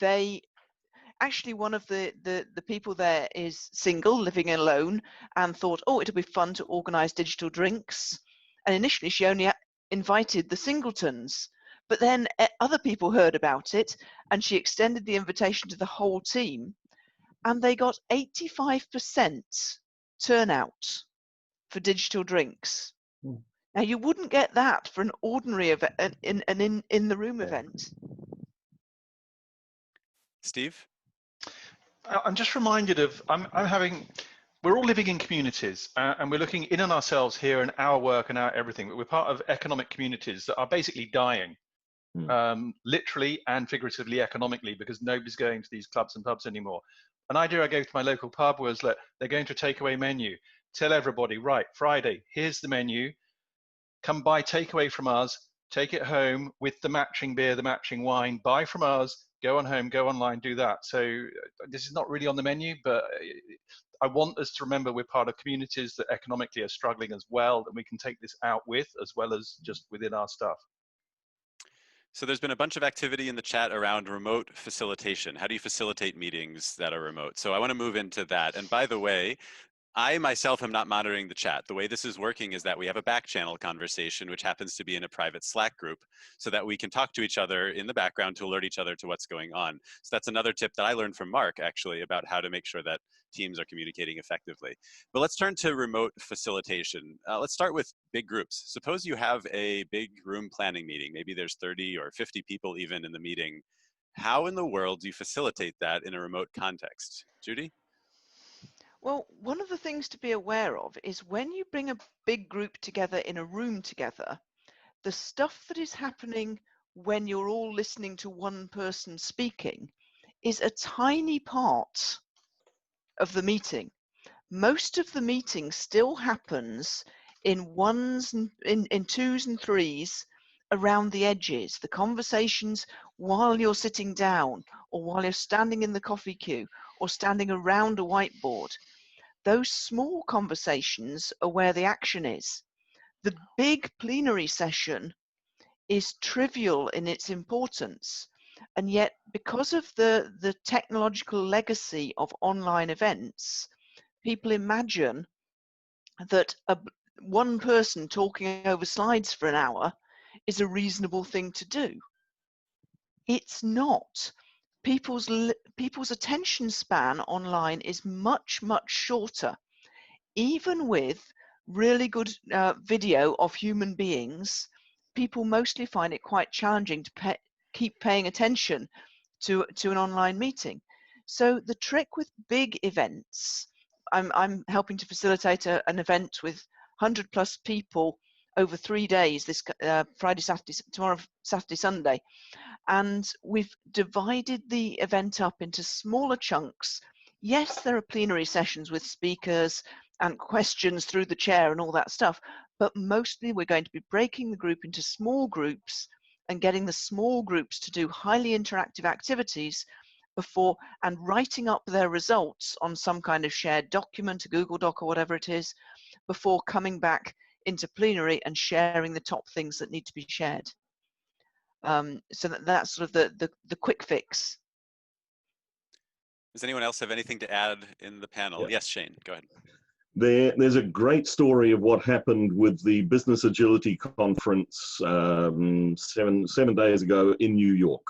they actually, one of the people there is single, living alone, and thought, oh, it'll be fun to organize digital drinks. And initially she only invited the singletons, but then other people heard about it, and she extended the invitation to the whole team, and they got 85% turnout for digital drinks. Now you wouldn't get that for an ordinary event, in the room event. Steve? I'm just reminded of, we're all living in communities, and we're looking in on ourselves here and our work and our everything. We're part of economic communities that are basically dying, literally and figuratively economically, because nobody's going to these clubs and pubs anymore. An idea I gave to my local pub was that they're going to a takeaway menu. Tell everybody, right, Friday, here's the menu. Come buy takeaway from us, take it home with the matching beer, the matching wine, buy from us, go on home, go online, do that. So this is not really on the menu, but I want us to remember we're part of communities that economically are struggling as well, and we can take this out with, as well as just within our stuff. So there's been a bunch of activity in the chat around remote facilitation. How do you facilitate meetings that are remote? So I want to move into that. And by the way, I myself am not monitoring the chat. The way this is working is that we have a back channel conversation, which happens to be in a private Slack group, so that we can talk to each other in the background to alert each other to what's going on. So that's another tip that I learned from Mark, actually, about how to make sure that teams are communicating effectively. But let's turn to remote facilitation. Let's start with big groups. Suppose you have a big room planning meeting. Maybe there's 30 or 50 people even in the meeting. How in the world do you facilitate that in a remote context? Judy? Well, one of the things to be aware of is when you bring a big group together in a room together, the stuff that is happening when you're all listening to one person speaking is a tiny part of the meeting. Most of the meeting still happens in ones and in twos and threes around the edges, the conversations while you're sitting down or while you're standing in the coffee queue or standing around a whiteboard. Those small conversations are where the action is. The big plenary session is trivial in its importance, and yet because of the technological legacy of online events, people imagine that one person talking over slides for an hour is a reasonable thing to do. It's not. People's attention span online is much, much shorter. Even with really good video of human beings, people mostly find it quite challenging to keep paying attention to an online meeting. So the trick with big events, I'm helping to facilitate an event with 100+ people over 3 days, this Friday, Saturday, tomorrow, Saturday, Sunday. And we've divided the event up into smaller chunks. Yes, there are plenary sessions with speakers and questions through the chair and all that stuff, but mostly we're going to be breaking the group into small groups and getting the small groups to do highly interactive activities before and writing up their results on some kind of shared document, a Google Doc or whatever it is, before coming back into plenary and sharing the top things that need to be shared. So that's sort of the quick fix. Does anyone else have anything to add in the panel? Yeah. Yes, Shane, go ahead. There's a great story of what happened with the Business Agility Conference 7 days ago in New York.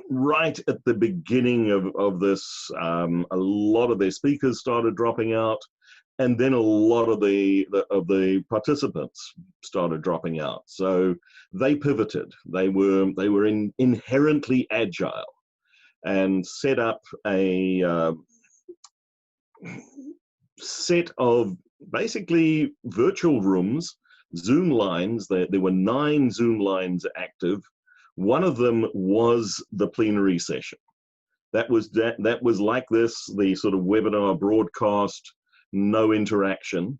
Right at the beginning of this, a lot of their speakers started dropping out, and then a lot of the participants started dropping out. So they pivoted. They were inherently agile and set up a set of basically virtual rooms, Zoom lines. There were 9 Zoom lines active. One of them was the plenary session. That was like this, the sort of webinar broadcast, no interaction,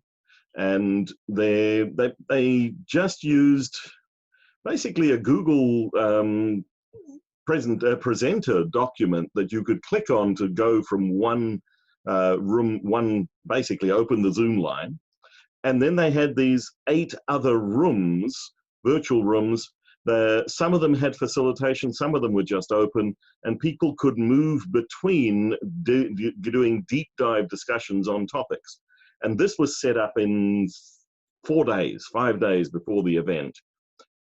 and they just used basically a Google presenter document that you could click on to go from one room, basically open the Zoom line, and then they had these 8 other rooms, virtual rooms. Some of them had facilitation, some of them were just open, and people could move between doing deep dive discussions on topics. And this was set up in 4 days, 5 days before the event.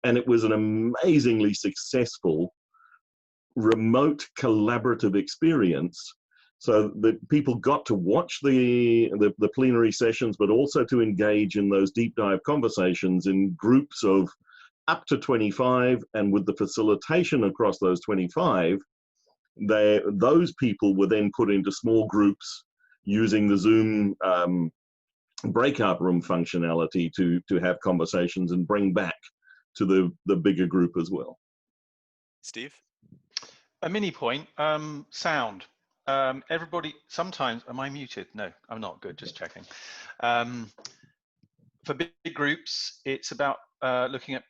And it was an amazingly successful remote collaborative experience. So that people got to watch the plenary sessions, but also to engage in those deep dive conversations in groups of up to 25, and with the facilitation across those 25, those people were then put into small groups using the Zoom breakout room functionality to have conversations and bring back to the bigger group as well. Steve? A mini point, sound. Everybody, sometimes, am I muted? No, I'm not. Good, just checking. For big groups, it's about looking at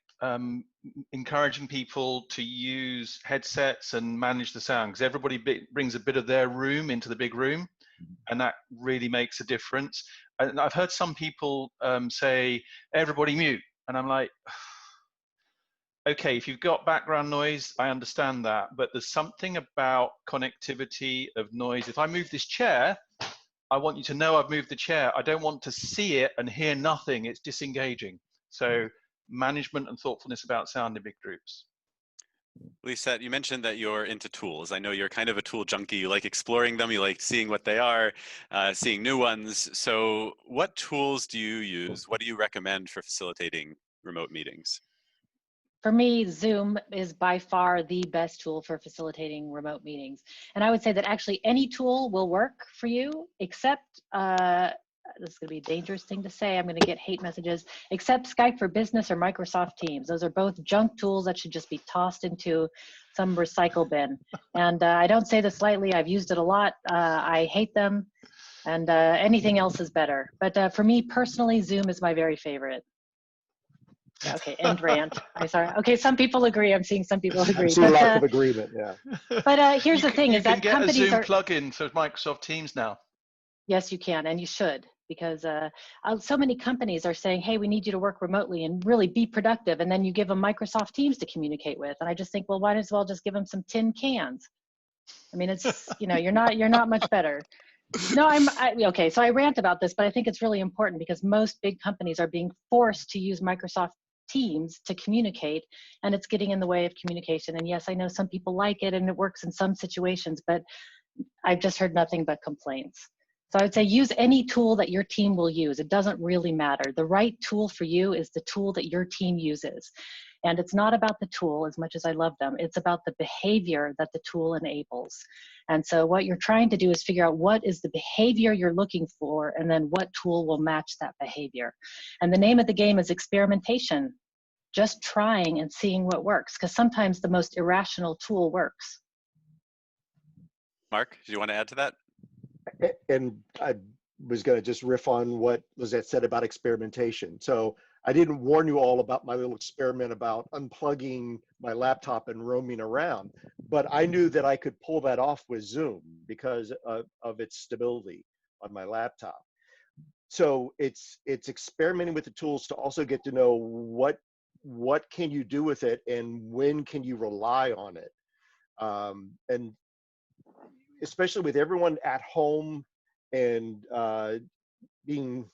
encouraging people to use headsets and manage the sound, because everybody brings a bit of their room into the big room, and that really makes a difference. And I've heard some people say, everybody mute, and I'm like, okay, if you've got background noise, I understand that, but there's something about connectivity of noise. If I move this chair, I want you to know I've moved the chair. I don't want to see it and hear nothing. It's disengaging. So management and thoughtfulness about sound in big groups. Lisette, you mentioned that you're into tools. I know you're kind of a tool junkie. You like exploring them. You like seeing what they are, seeing new ones. So what tools do you use? What do you recommend for facilitating remote meetings? For me, Zoom is by far the best tool for facilitating remote meetings. And I would say that actually any tool will work for you, except, this is gonna be a dangerous thing to say, I'm gonna get hate messages, except Skype for Business or Microsoft Teams. Those are both junk tools that should just be tossed into some recycle bin. And I don't say this lightly, I've used it a lot. I hate them, and anything else is better. But for me personally, Zoom is my very favorite. Okay, end rant. I'm sorry. Okay, some people agree. I'm seeing some people agree. I'm seeing lots of agreement, yeah. But here's the thing: you is that can companies get a Zoom are. plugin for Microsoft Teams now. Yes, you can, and you should, because so many companies are saying, "Hey, we need you to work remotely and really be productive," and then you give them Microsoft Teams to communicate with, and I just think, well, why as well just give them some tin cans? I mean, it's you're not much better. No, okay. So I rant about this, but I think it's really important because most big companies are being forced to use Microsoft Teams to communicate, and it's getting in the way of communication. And yes, I know some people like it and it works in some situations, but I've just heard nothing but complaints. So I would say use any tool that your team will use. It doesn't really matter. The right tool for you is the tool that your team uses. And it's not about the tool as much as I love them. It's about the behavior that the tool enables. And so what you're trying to do is figure out what is the behavior you're looking for, and then what tool will match that behavior. And the name of the game is experimentation. Just trying and seeing what works, because sometimes the most irrational tool works. Mark, do you want to add to that? And I was going to just riff on what Lisette said about experimentation. So I didn't warn you all about my little experiment about unplugging my laptop and roaming around, but I knew that I could pull that off with Zoom because of its stability on my laptop. So it's experimenting with the tools to also get to know what can you do with it and when can you rely on it. And especially with everyone at home and being,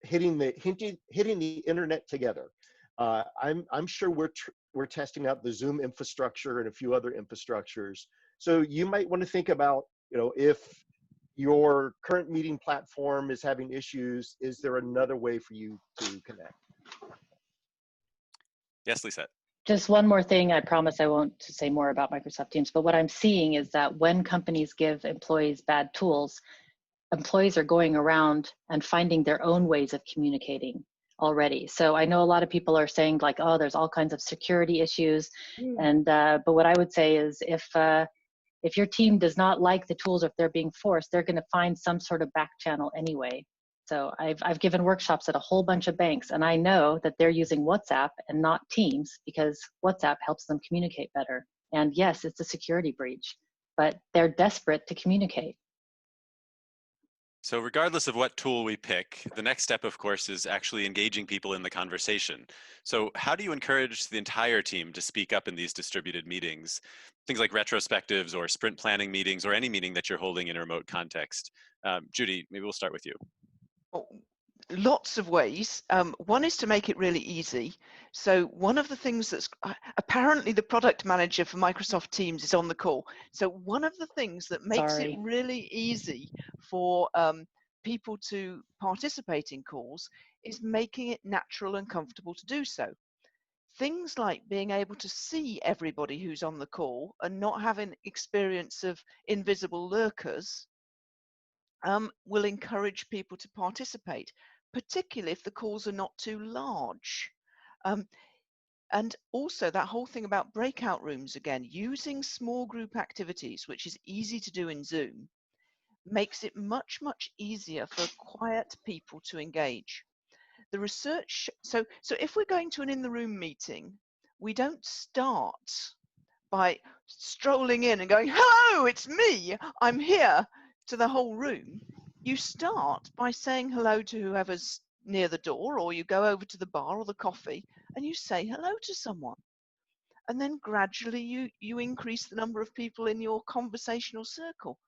hitting the internet together. I'm sure we're testing out the Zoom infrastructure and a few other infrastructures. So you might want to think about, if your current meeting platform is having issues, is there another way for you to connect? Yes, Lisette. Just one more thing, I promise I won't say more about Microsoft Teams, but what I'm seeing is that when companies give employees bad tools, employees are going around and finding their own ways of communicating already. So I know a lot of people are saying like, oh, there's all kinds of security issues. And but what I would say is if your team does not like the tools, or if they're being forced, they're going to find some sort of back channel anyway. So I've given workshops at a whole bunch of banks, and I know that they're using WhatsApp and not Teams because WhatsApp helps them communicate better. And yes, it's a security breach, but they're desperate to communicate. So regardless of what tool we pick, the next step, of course, is actually engaging people in the conversation. So how do you encourage the entire team to speak up in these distributed meetings? Things like retrospectives or sprint planning meetings, or any meeting that you're holding in a remote context. Judy, maybe we'll start with you. Lots of ways. One is to make it really easy. So one of the things that's apparently the product manager for Microsoft Teams is on the call. So one of the things that makes it really easy for people to participate in calls is making it natural and comfortable to do so. Things like being able to see everybody who's on the call and not having experience of invisible lurkers will encourage people to participate, particularly if the calls are not too large. And also that whole thing about breakout rooms, again, using small group activities, which is easy to do in Zoom, makes it much, much easier for quiet people to engage. The research, so if we're going to an in-the-room meeting, we don't start by strolling in and going, hello, it's me, I'm here, to the whole room. You start by saying hello to whoever's near the door, or you go over to the bar or the coffee and you say hello to someone. And then gradually you increase the number of people in your conversational circle.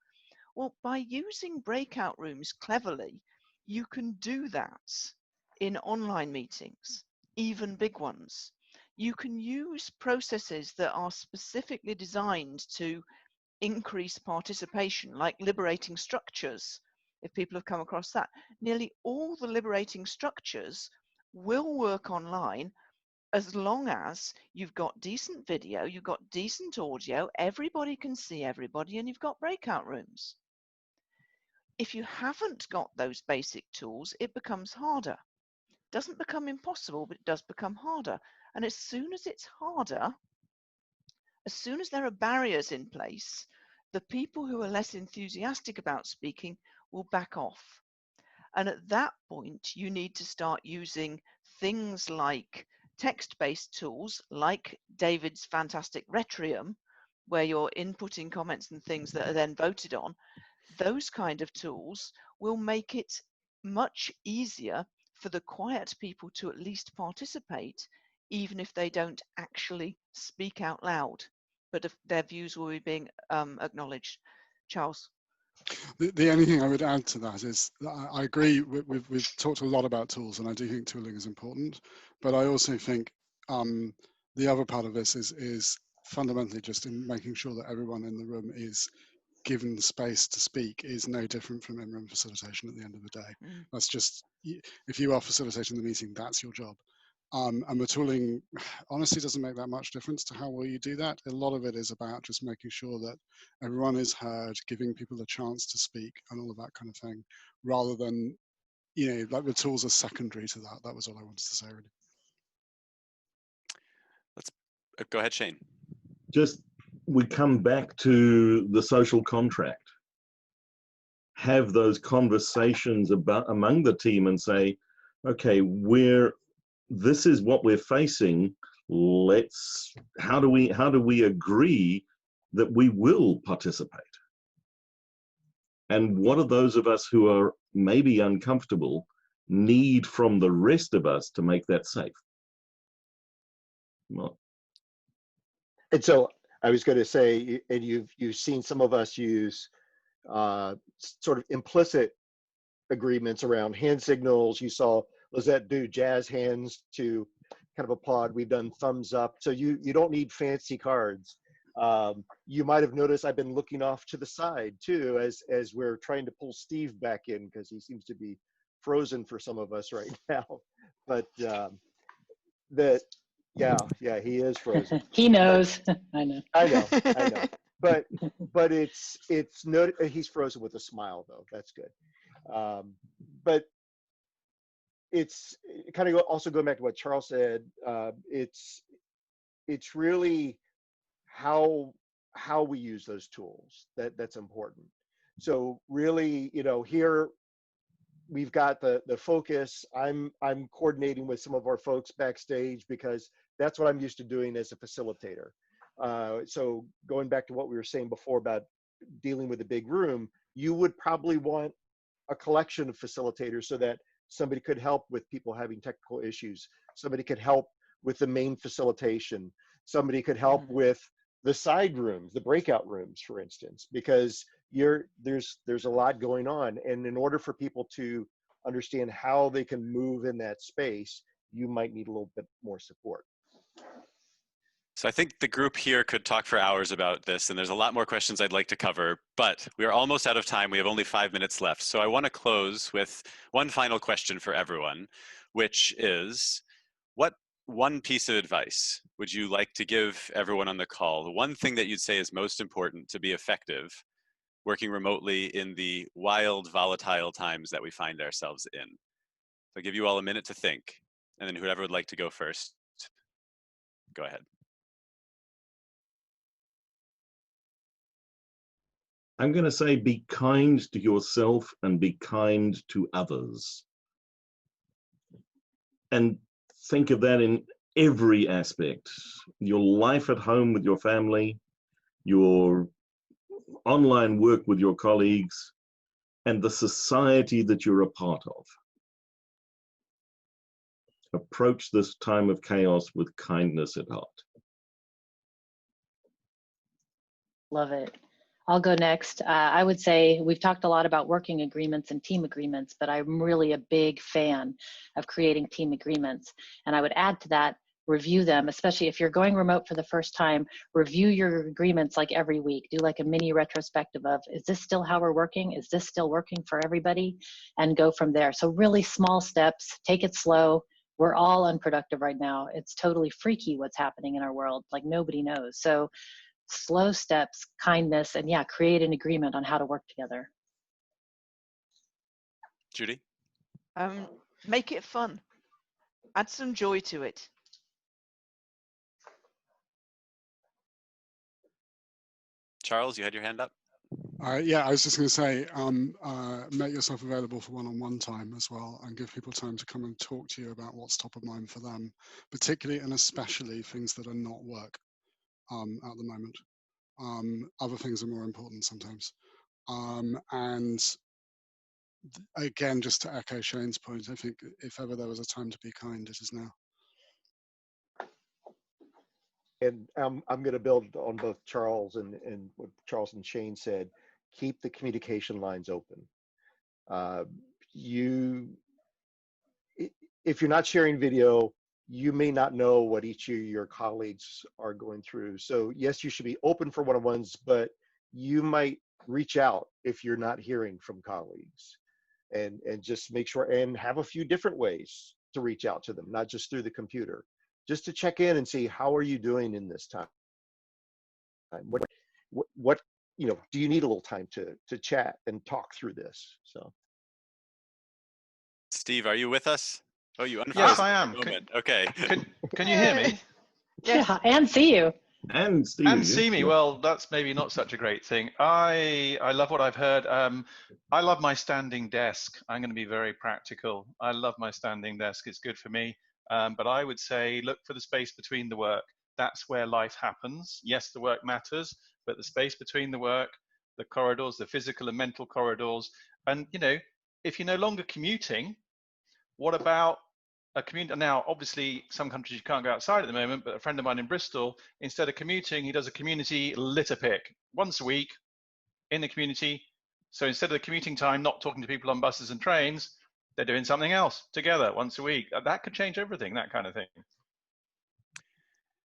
Well, by using breakout rooms cleverly, you can do that in online meetings, even big ones. You can use processes that are specifically designed to increase participation, like liberating structures. If people have come across that, nearly all the liberating structures will work online as long as you've got decent video, you've got decent audio, everybody can see everybody, and you've got breakout rooms. If you haven't got those basic tools, it becomes harder. It doesn't become impossible, but it does become harder. And as soon as it's harder, as soon as there are barriers in place, the people who are less enthusiastic about speaking will back off. And at that point, you need to start using things like text-based tools, like David's fantastic Retrium, where you're inputting comments and things that are then voted on. Those kind of tools will make it much easier for the quiet people to at least participate, even if they don't actually speak out loud, but if their views will be being acknowledged. Charles? The only thing I would add to that is that I agree. We've talked a lot about tools, and I do think tooling is important. But I also think the other part of this is fundamentally just in making sure that everyone in the room is given space to speak is no different from in-room facilitation at the end of the day. That's just, if you are facilitating the meeting, that's your job. And the tooling honestly doesn't make that much difference to how well you do that. A lot of it is about just making sure that everyone is heard, giving people a chance to speak and all of that kind of thing, rather than, like the tools are secondary to that. That was all I wanted to say, really. Let's go ahead, Shane. Just, we come back to the social contract. Have those conversations among the team and say, okay, this is what we're facing. How do we agree that we will participate? And what are those of us who are maybe uncomfortable need from the rest of us to make that safe? Well, And so I was going to say, and you've seen some of us use sort of implicit agreements around hand signals. You saw Lizette do jazz hands to kind of applaud. We've done thumbs up. So you don't need fancy cards. You might have noticed I've been looking off to the side too, as we're trying to pull Steve back in, because he seems to be frozen for some of us right now. But yeah, he is frozen. He knows. I know. I know. But he's frozen with a smile though. That's good. But it's kind of also going back to what Charles said. It's really how we use those tools that's important. So really, here we've got the focus. I'm coordinating with some of our folks backstage because that's what I'm used to doing as a facilitator. So going back to what we were saying before about dealing with a big room, you would probably want a collection of facilitators so that somebody could help with people having technical issues. Somebody could help with the main facilitation. Somebody could help with the side rooms, the breakout rooms, for instance, because there's a lot going on. And in order for people to understand how they can move in that space, you might need a little bit more support. So I think the group here could talk for hours about this, and there's a lot more questions I'd like to cover, but we are almost out of time. We have only 5 minutes left. So I want to close with one final question for everyone, which is, what one piece of advice would you like to give everyone on the call? The one thing that you'd say is most important to be effective working remotely in the wild, volatile times that we find ourselves in. So I'll give you all a minute to think, and then whoever would like to go first, go ahead. I'm going to say be kind to yourself and be kind to others. And think of that in every aspect. Your life at home with your family, your online work with your colleagues, and the society that you're a part of. Approach this time of chaos with kindness at heart. Love it. I'll go next. I would say we've talked a lot about working agreements and team agreements, but I'm really a big fan of creating team agreements. And I would add to that, review them, especially if you're going remote for the first time, review your agreements like every week. Do like a mini retrospective of, is this still how we're working? Is this still working for everybody? And go from there. So really small steps, take it slow. We're all unproductive right now. It's totally freaky what's happening in our world, like nobody knows. So slow steps, kindness, and yeah, create an agreement on how to work together. Judy? Make it fun. Add some joy to it. Charles, you had your hand up? Yeah, I was just going to say, make yourself available for one-on-one time as well, and give people time to come and talk to you about what's top of mind for them, particularly and especially things that are not work at the moment. Other things are more important sometimes. And again, just to echo Shane's point, I think if ever there was a time to be kind, it is now. And I'm going to build on both Charles and what Charles and Shane said. Keep the communication lines open. If you're not sharing video, you may not know what each of your colleagues are going through. So yes, you should be open for one-on-ones, but you might reach out if you're not hearing from colleagues, and just make sure and have a few different ways to reach out to them, not just through the computer, just to check in and see how are you doing in this time. What do you need a little time to chat and talk through this? So, Steve, are you with us? Oh, you unfroze. Yes, I am. Okay. Can you hear me? Yes. Yeah, and see you. And Steve. And see me. Well, that's maybe not such a great thing. I love what I've heard. I love my standing desk. I'm going to be very practical. I love my standing desk. It's good for me. But I would say look for the space between the work. That's where life happens. Yes, the work matters, but the space between the work, the corridors, the physical and mental corridors. And, if you're no longer commuting, what about a community? Now, obviously, some countries you can't go outside at the moment, but a friend of mine in Bristol, instead of commuting, he does a community litter pick once a week in the community. So instead of the commuting time, not talking to people on buses and trains, they're doing something else together once a week. That could change everything, that kind of thing.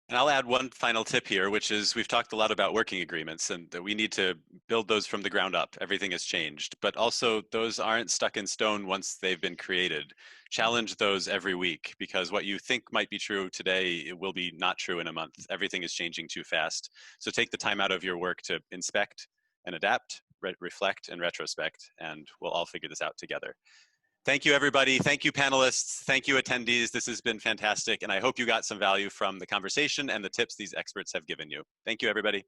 And I'll add one final tip here, which is we've talked a lot about working agreements and that we need to build those from the ground up. Everything has changed, but also those aren't stuck in stone once they've been created. Challenge those every week, because what you think might be true today, it will be not true in a month. Everything is changing too fast. So take the time out of your work to inspect and adapt, reflect and retrospect, and we'll all figure this out together. Thank you, everybody. Thank you, panelists. Thank you, attendees. This has been fantastic, and I hope you got some value from the conversation and the tips these experts have given you. Thank you, everybody.